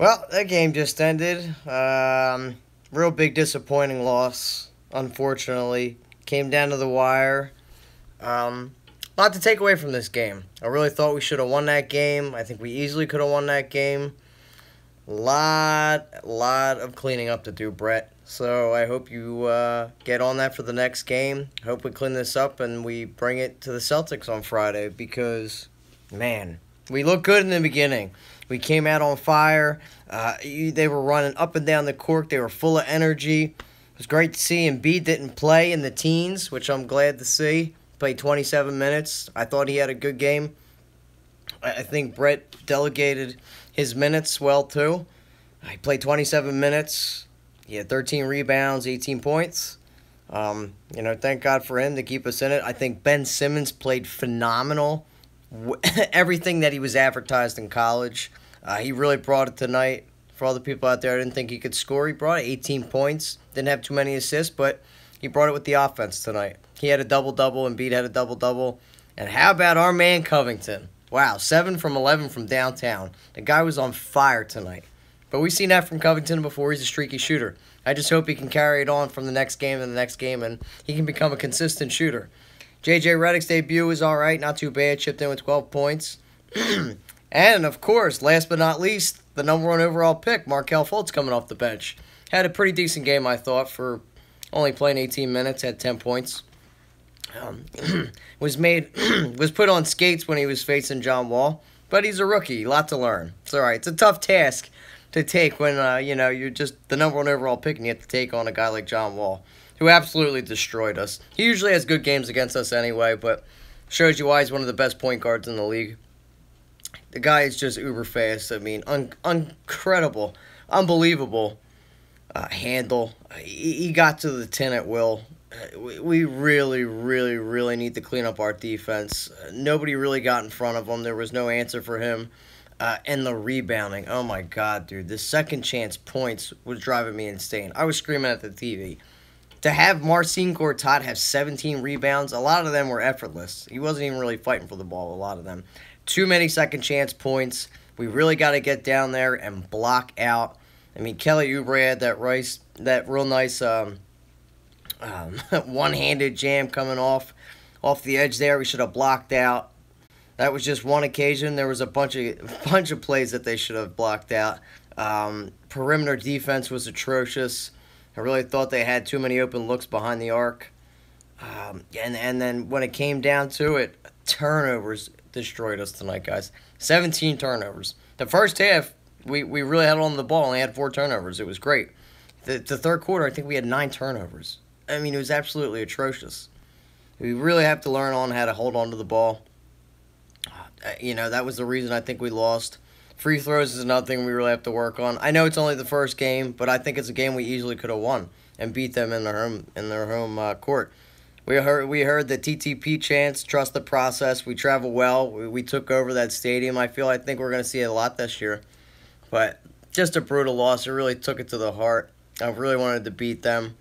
Well, that game just ended. Real big disappointing loss, unfortunately. Came down to the wire. A lot to take away from this game. I really thought we should have won that game. I think we easily could have won that game. Lot of cleaning up to do, Brett. So I hope you get on that for the next game. I hope we clean this up and we bring it to the Celtics on Friday because, man, we looked good in the beginning. We came out on fire. They were running up and down the court. They were full of energy. It was great to see Embiid didn't play in the teens, which I'm glad to see. Played 27 minutes. I thought he had a good game. I think Brett delegated his minutes well, too. He played 27 minutes. He had 13 rebounds, 18 points. Thank God for him to keep us in it. I think Ben Simmons played phenomenal. Everything that he was advertised in college. He really brought it tonight. For all the people out there, I didn't think he could score. He brought it, 18 points. Didn't have too many assists, but he brought it with the offense tonight. He had a double-double, and Embiid had a double-double. And how about our man Covington? Wow, 7 from 11 from downtown. The guy was on fire tonight. But we've seen that from Covington before. He's a streaky shooter. I just hope he can carry it on from the next game and the next game, and he can become a consistent shooter. J.J. Redick's debut was all right, not too bad. Chipped in with 12 points. And, of course, last but not least, the number 1 overall pick, Markelle Fultz, coming off the bench. Had a pretty decent game, I thought, for only playing 18 minutes. Had 10 points. Was put on skates when he was facing John Wall. But he's a rookie. A lot to learn. It's all right. It's a tough task to take when, you're just the number 1 overall pick and you have to take on a guy like John Wall, who absolutely destroyed us. He usually has good games against us anyway, but shows you why he's one of the best point guards in the league. The guy is just uber fast. I mean, incredible, unbelievable handle. He got to the 10 at will. We really, really, really need to clean up our defense. Nobody really got in front of him. There was no answer for him. And the rebounding. Oh, my God, dude. The second chance points was driving me insane. I was screaming at the TV. To have Marcin Gortat have 17 rebounds, a lot of them were effortless. He wasn't even really fighting for the ball, a lot of them. Too many second chance points. We really got to get down there and block out. I mean, Kelly Oubre had that real nice one-handed jam coming off the edge there. We should have blocked out. That was just one occasion. There was a bunch of plays that they should have blocked out. Perimeter defense was atrocious. I really thought they had too many open looks behind the arc. And then when it came down to it, turnovers destroyed us tonight, guys. 17 turnovers. The first half, we really had on the ball and had 4 turnovers. It was great. The third quarter, I think we had 9 turnovers. I mean, it was absolutely atrocious. We really have to learn on how to hold on to the ball. That was the reason I think we lost. Free throws is another thing we really have to work on. I know it's only the first game, but I think it's a game we easily could have won and beat them in their home court. We heard the TTP chants, trust the process. We travel well. We took over that stadium. I think we're going to see it a lot this year. But just a brutal loss. It really took it to the heart. I really wanted to beat them.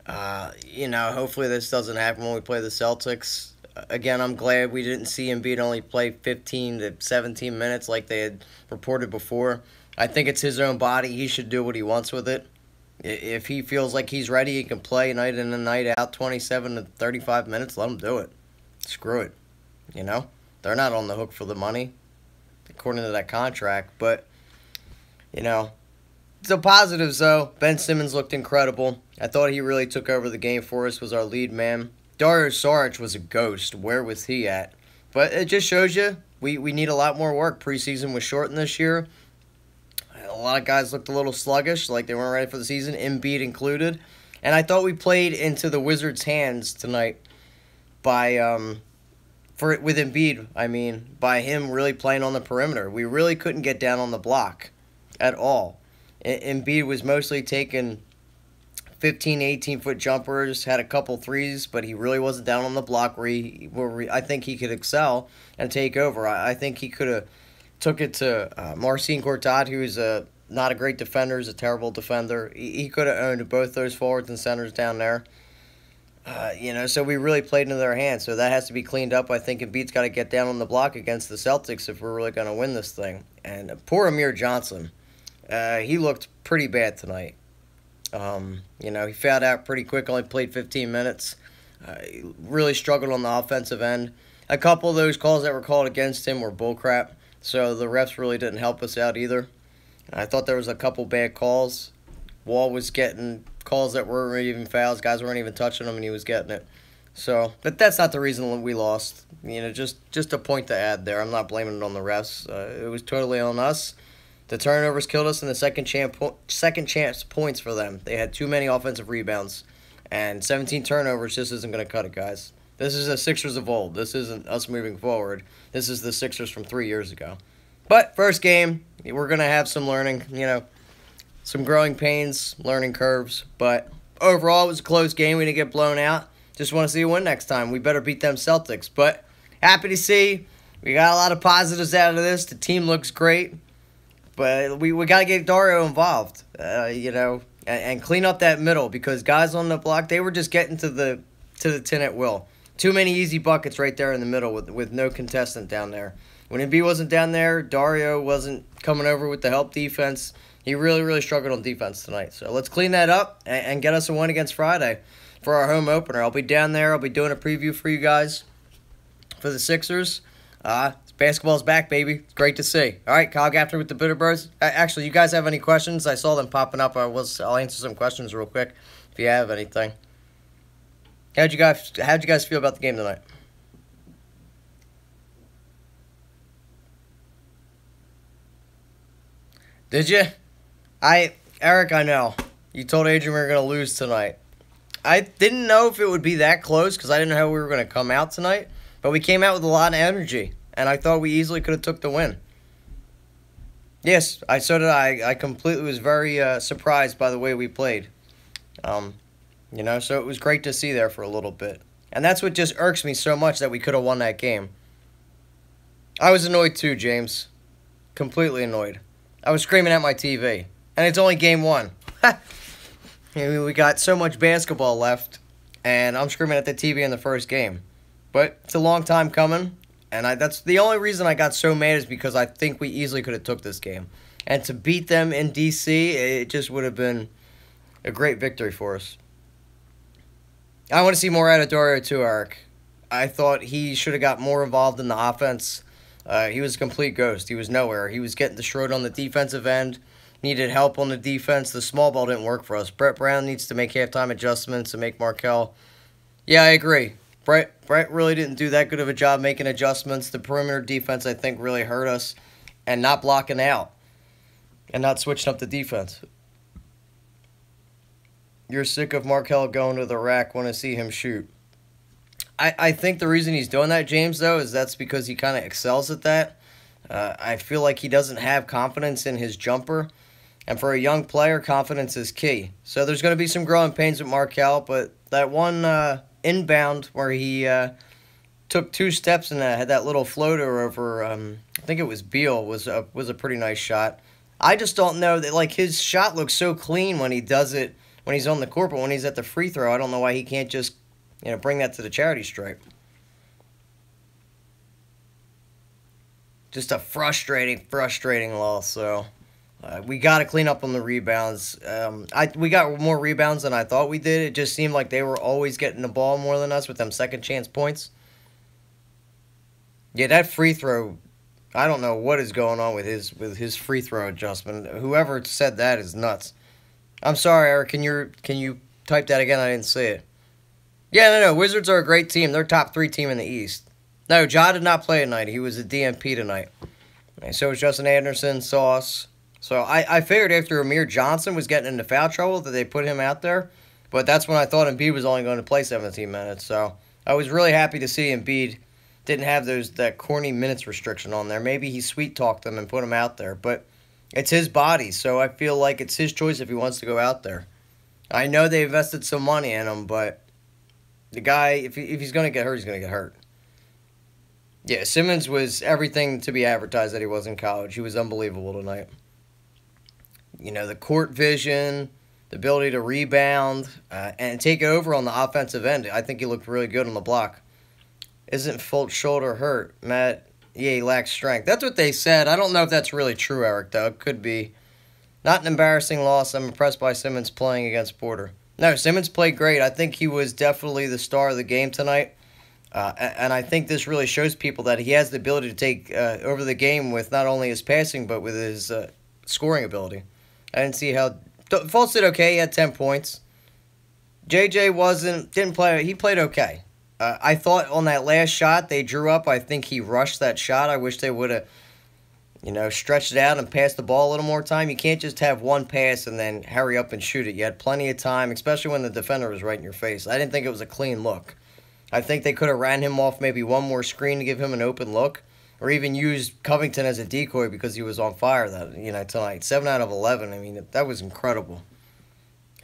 Hopefully this doesn't happen when we play the Celtics. Again, I'm glad we didn't see Embiid only play 15 to 17 minutes like they had reported before. I think it's his own body. He should do what he wants with it. If he feels like he's ready, he can play night in and night out, 27 to 35 minutes. Let him do it. Screw it. They're not on the hook for the money, according to that contract. But, the positives, though, Ben Simmons looked incredible. I thought he really took over the game for us, was our lead man. Dario Saric was a ghost. Where was he at? But it just shows you we need a lot more work. Preseason was shortened this year. A lot of guys looked a little sluggish, like they weren't ready for the season, Embiid included. And I thought we played into the Wizards' hands tonight with Embiid. By him really playing on the perimeter. We really couldn't get down on the block at all. Embiid was mostly taking 15, 18-foot jumpers, had a couple threes, but he really wasn't down on the block where I think he could excel and take over. I think he could have took it to Marcin Gortat, who is not a great defender, is a terrible defender. He could have owned both those forwards and centers down there. So we really played into their hands. So that has to be cleaned up. I think Embiid's got to get down on the block against the Celtics if we're really going to win this thing. And poor Amir Johnson. He looked pretty bad tonight. He fouled out pretty quick, only played 15 minutes. He really struggled on the offensive end. A couple of those calls that were called against him were bullcrap, so the refs really didn't help us out either. I thought there was a couple bad calls. Wall was getting calls that weren't even fouls. Guys weren't even touching him, and he was getting it. So, but that's not the reason we lost. Just a point to add there. I'm not blaming it on the refs. It was totally on us. The turnovers killed us in the second chance points for them. They had too many offensive rebounds. And 17 turnovers just isn't going to cut it, guys. This is the Sixers of old. This isn't us moving forward. This is the Sixers from 3 years ago. But first game, we're going to have some learning, some growing pains, learning curves. But overall, it was a close game. We didn't get blown out. Just want to see a win next time. We better beat them Celtics. But happy to see we got a lot of positives out of this. The team looks great. But we got to get Dario involved, and clean up that middle, because guys on the block, they were just getting to the 10 at will. Too many easy buckets right there in the middle with no contestant down there. When Embiid wasn't down there, Dario wasn't coming over with the help defense. He really, really struggled on defense tonight. So let's clean that up and get us a win against Friday for our home opener. I'll be down there. I'll be doing a preview for you guys for the Sixers. Basketball's back, baby. It's great to see. All right, Kyle Gaffner with the Bitterbirds. Actually, you guys have any questions? I saw them popping up. I'll answer some questions real quick if you have anything. How'd you guys feel about the game tonight? Did you? Eric, I know. You told Adrian we were going to lose tonight. I didn't know if it would be that close because I didn't know how we were going to come out tonight. But we came out with a lot of energy. And I thought we easily could have took the win. Yes, so did I. I completely was very surprised by the way we played. So it was great to see there for a little bit. And that's what just irks me so much, that we could have won that game. I was annoyed too, James. Completely annoyed. I was screaming at my TV. And it's only game 1. We got so much basketball left, and I'm screaming at the TV in the first game. But it's a long time coming. And that's the only reason I got so mad, is because I think we easily could have took this game. And to beat them in D.C., it just would have been a great victory for us. I want to see more out of Dario too, Eric. I thought he should have got more involved in the offense. He was a complete ghost. He was nowhere. He was getting destroyed on the defensive end. Needed help on the defense. The small ball didn't work for us. Brett Brown needs to make halftime adjustments and make Markelle. Yeah, I agree. Brett really didn't do that good of a job making adjustments. The perimeter defense, I think, really hurt us. And not blocking out. And not switching up the defense. You're sick of Markelle going to the rack, want to see him shoot. I think the reason he's doing that, James, though, is that's because he kind of excels at that. I feel like he doesn't have confidence in his jumper. And for a young player, confidence is key. So there's going to be some growing pains with Markelle, but that one inbound where he took 2 steps and had that little floater over, I think it was Beal, was a pretty nice shot. I just don't know that, his shot looks so clean when he does it when he's on the court, but when he's at the free throw, I don't know why he can't just bring that to the charity stripe. Just a frustrating loss. So we got to clean up on the rebounds. We got more rebounds than I thought we did. It just seemed like they were always getting the ball more than us with them second chance points. Yeah, that free throw, I don't know what is going on with his free throw adjustment. Whoever said that is nuts. I'm sorry, Eric. Can you type that again? I didn't see it. Yeah, no. Wizards are a great team. They're top 3 team in the East. No, Ja did not play tonight. He was a DNP tonight. And so was Justin Anderson, Sauce. So I figured after Amir Johnson was getting into foul trouble that they put him out there. But that's when I thought Embiid was only going to play 17 minutes. So I was really happy to see Embiid didn't have that corny minutes restriction on there. Maybe he sweet-talked them and put him out there. But it's his body, so I feel like it's his choice if he wants to go out there. I know they invested some money in him, but the guy, if he's going to get hurt, he's going to get hurt. Yeah, Simmons was everything to be advertised that he was in college. He was unbelievable tonight. The court vision, the ability to rebound, and take it over on the offensive end. I think he looked really good on the block. Isn't Fult's shoulder hurt? Matt, yeah, he lacks strength. That's what they said. I don't know if that's really true, Eric, though. It could be. Not an embarrassing loss. I'm impressed by Simmons playing against Porter. No, Simmons played great. I think he was definitely the star of the game tonight. And I think this really shows people that he has the ability to take over the game with not only his passing, but with his scoring ability. I didn't see how... Fultz did okay. He had 10 points. JJ didn't play... He played okay. I thought on that last shot they drew up, I think he rushed that shot. I wish they would have, stretched it out and passed the ball a little more time. You can't just have one pass and then hurry up and shoot it. You had plenty of time, especially when the defender was right in your face. I didn't think it was a clean look. I think they could have ran him off maybe one more screen to give him an open look, or even used Covington as a decoy because he was on fire tonight. 7 out of 11. I mean, that was incredible.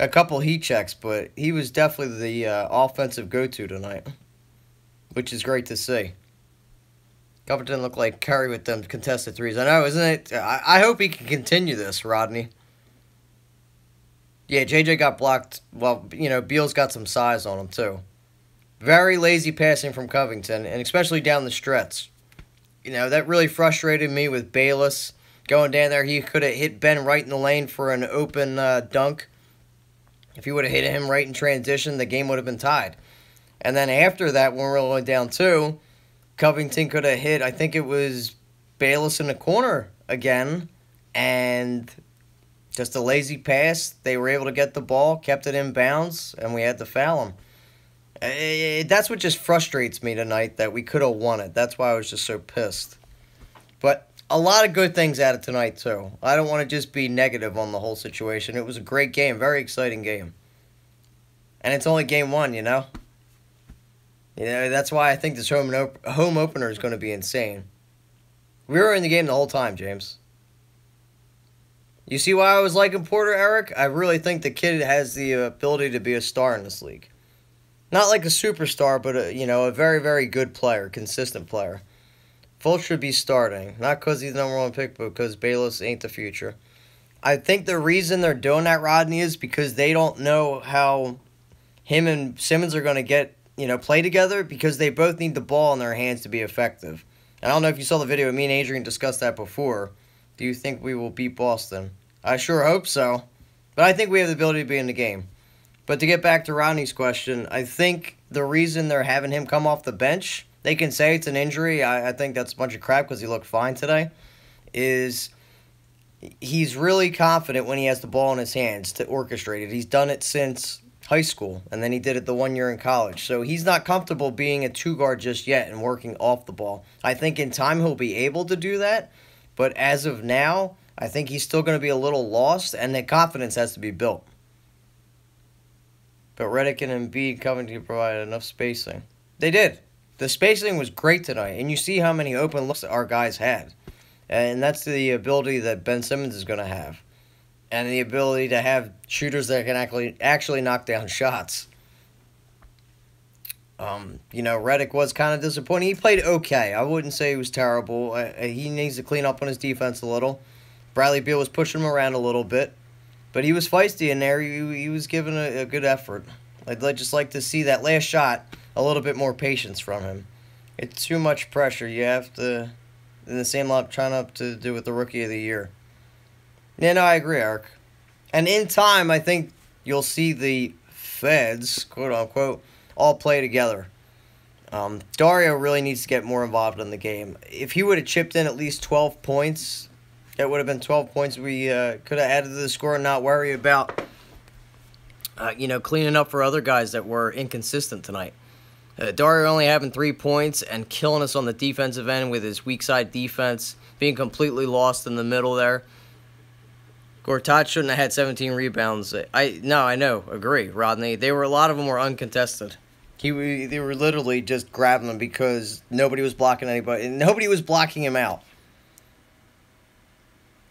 A couple heat checks, but he was definitely the offensive go-to tonight, which is great to see. Covington looked like Curry with them contested threes. I know, isn't it? I hope he can continue this, Rodney. Yeah, JJ got blocked. Well, Beal's got some size on him, too. Very lazy passing from Covington, and especially down the stretch. That really frustrated me with Bayless. Going down there, he could have hit Ben right in the lane for an open dunk. If he would have hit him right in transition, the game would have been tied. And then after that, when we were only down 2, Covington could have hit, I think it was Bayless in the corner again. And just a lazy pass. They were able to get the ball, kept it in bounds, and we had to foul him. That's what just frustrates me tonight, that we could have won it. That's why I was just so pissed. But a lot of good things out of tonight, too. I don't want to just be negative on the whole situation. It was a great game, very exciting game. And it's only game 1, that's why I think this home opener is going to be insane. We were in the game the whole time, James. You see why I was liking Porter, Eric? I really think the kid has the ability to be a star in this league. Not like a superstar, but a very, very good player, consistent player. Fultz should be starting, not because he's the number 1 pick, but because Bayless ain't the future. I think the reason they're doing that, Rodney, is because they don't know how him and Simmons are going to get, play together, because they both need the ball in their hands to be effective. And I don't know if you saw the video. Me and Adrian discussed that before. Do you think we will beat Boston? I sure hope so. But I think we have the ability to be in the game. But to get back to Rodney's question, I think the reason they're having him come off the bench, they can say it's an injury. I think that's a bunch of crap because he looked fine today, is he's really confident when he has the ball in his hands to orchestrate it. He's done it since high school, and then he did it the 1 year in college. So he's not comfortable being a 2-guard just yet and working off the ball. I think in time he'll be able to do that, but as of now, I think he's still going to be a little lost, and the confidence has to be built. But Redick and Embiid Covington provided enough spacing. They did. The spacing was great tonight, and you see how many open looks our guys had. And that's the ability that Ben Simmons is going to have. And the ability to have shooters that can actually knock down shots. Redick was kind of disappointing. He played okay. I wouldn't say he was terrible. He needs to clean up on his defense a little. Bradley Beal was pushing him around a little bit. But he was feisty in there. He was giving a good effort. I'd just like to see that last shot, a little bit more patience from him. It's too much pressure. You have to, in the same lot, try not to do with the Rookie of the Year. Yeah, no, I agree, Eric. And in time, I think you'll see the Feds, quote-unquote, all play together. Dario really needs to get more involved in the game. If he would have chipped in at least 12 points... That would have been 12 points we could have added to the score and not worry about, cleaning up for other guys that were inconsistent tonight. Dario only having 3 points and killing us on the defensive end with his weak side defense, being completely lost in the middle there. Gortat shouldn't have had 17 rebounds. I know, agree, Rodney. A lot of them were uncontested. They were literally just grabbing them because nobody was blocking anybody, and nobody was blocking him out.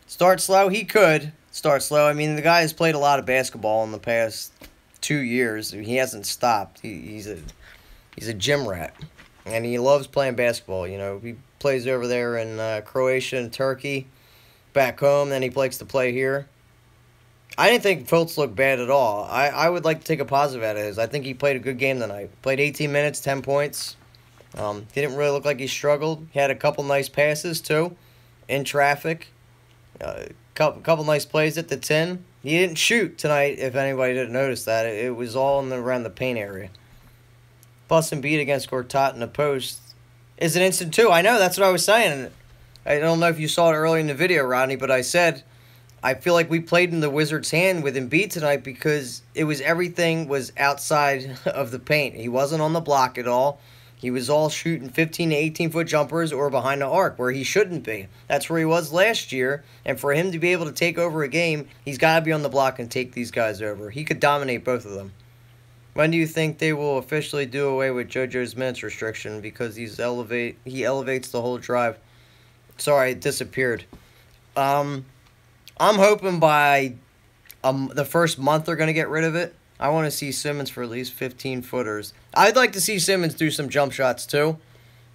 Start slow? He could start slow. I mean, the guy has played a lot of basketball in the past 2 years. He hasn't stopped. He's a gym rat, and he loves playing basketball. He plays over there in Croatia and Turkey, back home. Then he likes to play here. I didn't think Fultz looked bad at all. I would like to take a positive out of his. I think he played a good game tonight. Played 18 minutes, 10 points. He didn't really look like he struggled. He had a couple nice passes, too, in traffic. couple nice plays at the 10. He didn't shoot tonight, if anybody didn't notice that. It was all around the paint area. Plus and beat against Gortat in the post is an instant 2. I know, that's what I was saying. I don't know if you saw it early in the video, Rodney, but I said I feel like we played in the Wizards' hand with Embiid tonight because everything was outside of the paint. He wasn't on the block at all. He was all shooting 15 to 18-foot jumpers or behind the arc where he shouldn't be. That's where he was last year, and for him to be able to take over a game, he's got to be on the block and take these guys over. He could dominate both of them. When do you think they will officially do away with JoJo's minutes restriction because he elevates the whole drive? Sorry, it disappeared. I'm hoping by the first month they're going to get rid of it. I want to see Simmons for at least 15-footers. I'd like to see Simmons do some jump shots too,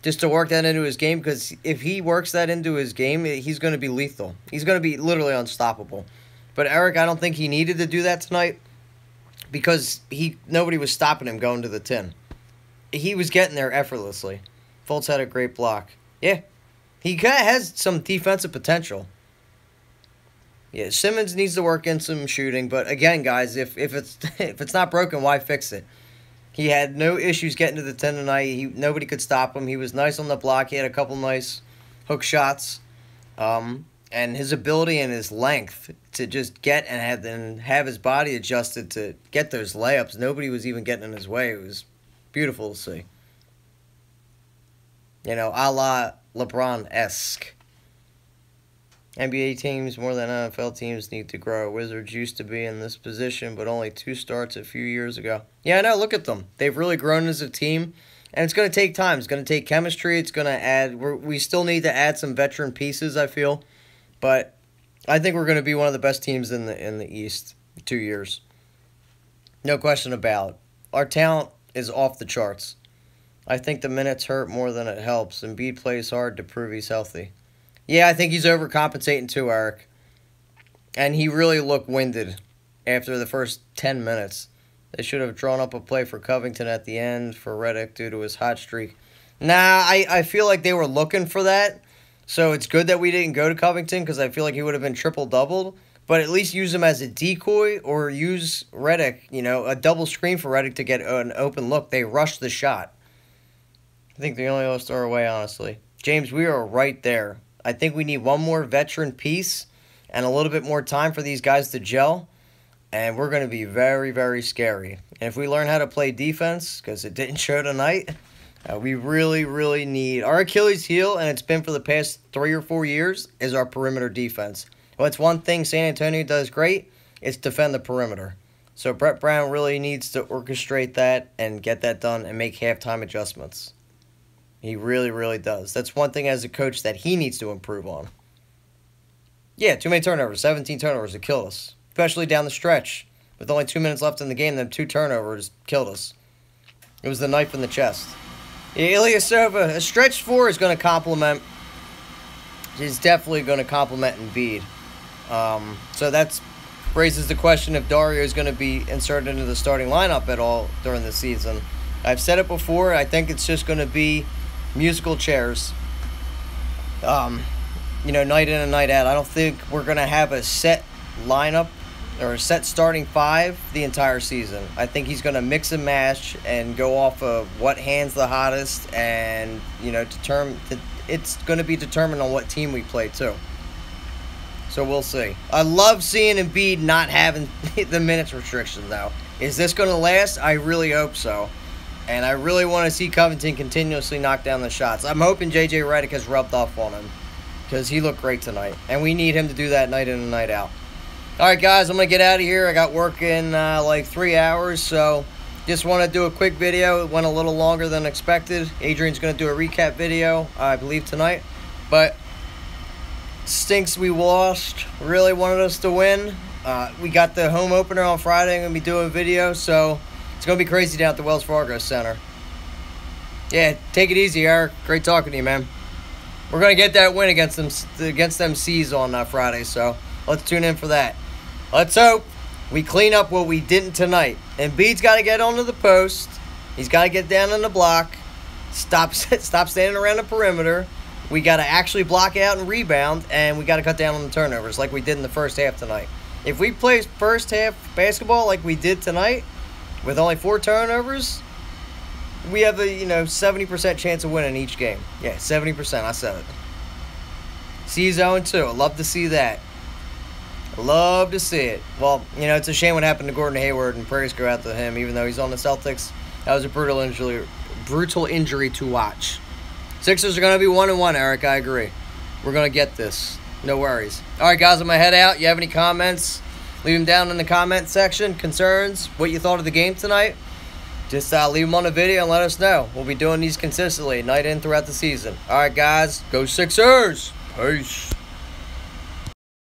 just to work that into his game, because if he works that into his game, he's going to be lethal. He's going to be literally unstoppable. But Eric, I don't think he needed to do that tonight because nobody was stopping him going to the 10. He was getting there effortlessly. Fultz had a great block. Yeah, he kind of has some defensive potential. Yeah, Simmons needs to work in some shooting, but again, guys, if it's not broken, why fix it? He had no issues getting to the 10 tonight. Nobody could stop him. He was nice on the block. He had a couple nice hook shots, and his ability and his length to just get and have his body adjusted to get those layups. Nobody was even getting in his way. It was beautiful to see. You know, a la LeBron-esque. NBA teams, more than NFL teams, need to grow. Wizards used to be in this position, but only 2 starts a few years ago. Yeah, I know, look at them. They've really grown as a team, and it's going to take time. It's going to take chemistry. It's going to add... We still need to add some veteran pieces, I feel. But I think we're going to be one of the best teams in the East 2 years. No question about it. Our talent is off the charts. I think the minutes hurt more than it helps. Embiid plays hard to prove he's healthy. Yeah, I think he's overcompensating too, Eric. And he really looked winded after the first 10 minutes. They should have drawn up a play for Covington at the end for Redick due to his hot streak. Nah, I feel like they were looking for that. So it's good that we didn't go to Covington because I feel like he would have been triple-doubled. But at least use him as a decoy or use Redick, you know, a double screen for Redick to get an open look. They rushed the shot. I think they only lost our way, honestly. James, we are right there. I think we need one more veteran piece and a little bit more time for these guys to gel, and we're going to be very, very scary. And if we learn how to play defense, because it didn't show tonight, we really, really need... Our Achilles heel, and it's been for the past 3 or 4 years, is our perimeter defense. Well, it's one thing San Antonio does great, it's defend the perimeter. So Brett Brown really needs to orchestrate that and get that done and make halftime adjustments. He really, really does. That's one thing as a coach that he needs to improve on. Yeah, too many turnovers. 17 turnovers. It killed us. Especially down the stretch. With only 2 minutes left in the game, them 2 turnovers killed us. It was the knife in the chest. Yeah, Ilyasova, a stretch 4 is going to complement. Is definitely going to complement Embiid. So that raises the question if Dario is going to be inserted into the starting lineup at all during the season. I've said it before. I think it's just going to be musical chairs, you know, night in and night out. I don't think we're going to have a set lineup or a set starting 5 the entire season. I think he's going to mix and match and go off of what hand's the hottest and, you know, it's going to be determined on what team we play too. So we'll see. I love seeing Embiid not having the minutes restriction though. Is this going to last? I really hope so. And I really want to see Covington continuously knock down the shots. I'm hoping J.J. Redick has rubbed off on him because he looked great tonight. And we need him to do that night in and night out. All right, guys, I'm going to get out of here. I got work in like 3 hours, so just want to do a quick video. It went a little longer than expected. Adrian's going to do a recap video, I believe, tonight. But stinks we lost. Really wanted us to win. We got the home opener on Friday. I'm going to be doing a video, so... It's going to be crazy down at the Wells Fargo Center. Yeah, take it easy, Eric. Great talking to you, man. We're going to get that win against them C's on Friday, so let's tune in for that. Let's hope we clean up what we didn't tonight. Embiid's got to get onto the post. He's got to get down on the block. Stop standing around the perimeter. We got to actually block out and rebound, and we got to cut down on the turnovers like we did in the first half tonight. If we play first half basketball like we did tonight, with only 4 turnovers, we have a 70% chance of winning each game. Yeah, 70%. I said it. C's 0-2. I'd love to see that. Love to see it. Well, it's a shame what happened to Gordon Hayward, and prayers go out to him, even though he's on the Celtics. That was a brutal injury to watch. Sixers are going to be 1-1, Eric. I agree. We're going to get this. No worries. All right, guys, I'm going to head out. You have any comments? Leave them down in the comment section. Concerns, what you thought of the game tonight. Just leave them on the video and let us know. We'll be doing these consistently, night in throughout the season. All right, guys, go Sixers. Peace.